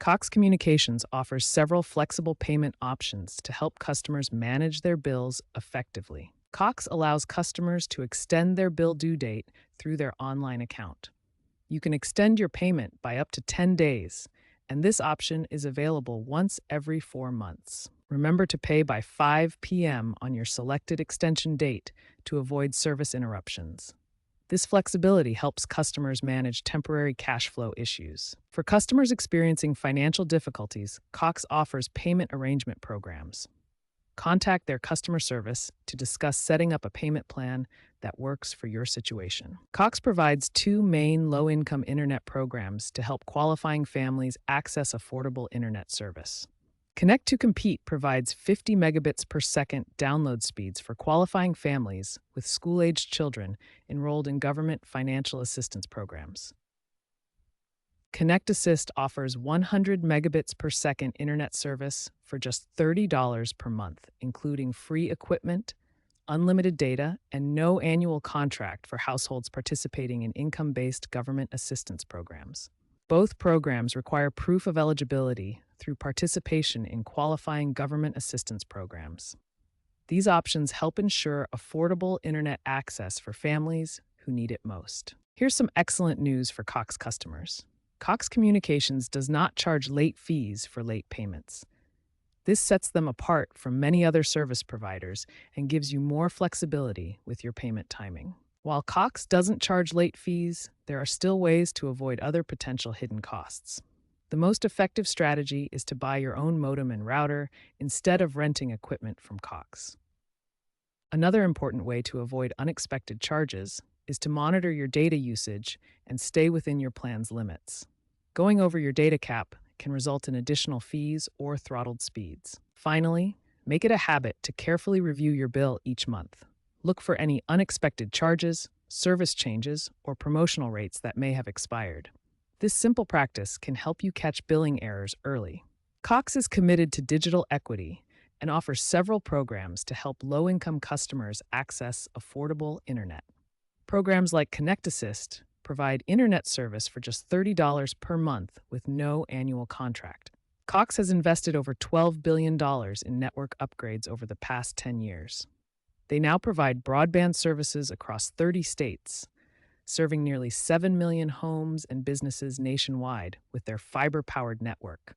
Cox Communications offers several flexible payment options to help customers manage their bills effectively. Cox allows customers to extend their bill due date through their online account. You can extend your payment by up to 10 days, and this option is available once every 4 months. Remember to pay by 5 p.m. on your selected extension date to avoid service interruptions. This flexibility helps customers manage temporary cash flow issues. For customers experiencing financial difficulties, Cox offers payment arrangement programs. Contact their customer service to discuss setting up a payment plan that works for your situation. Cox provides two main low-income internet programs to help qualifying families access affordable internet service. Connect to Compete provides 50 megabits per second download speeds for qualifying families with school-aged children enrolled in government financial assistance programs. Connect Assist offers 100 megabits per second internet service for just $30 per month, including free equipment, unlimited data, and no annual contract for households participating in income-based government assistance programs. Both programs require proof of eligibility through participation in qualifying government assistance programs. These options help ensure affordable internet access for families who need it most. Here's some excellent news for Cox customers. Cox Communications does not charge late fees for late payments. This sets them apart from many other service providers and gives you more flexibility with your payment timing. While Cox doesn't charge late fees, there are still ways to avoid other potential hidden costs. The most effective strategy is to buy your own modem and router instead of renting equipment from Cox. Another important way to avoid unexpected charges is to monitor your data usage and stay within your plan's limits. Going over your data cap can result in additional fees or throttled speeds. Finally, make it a habit to carefully review your bill each month. Look for any unexpected charges, service changes, or promotional rates that may have expired. This simple practice can help you catch billing errors early. Cox is committed to digital equity and offers several programs to help low-income customers access affordable internet. Programs like Connect Assist provide internet service for just $30 per month with no annual contract. Cox has invested over $12 billion in network upgrades over the past 10 years. They now provide broadband services across 30 states, serving nearly 7 million homes and businesses nationwide with their fiber-powered network.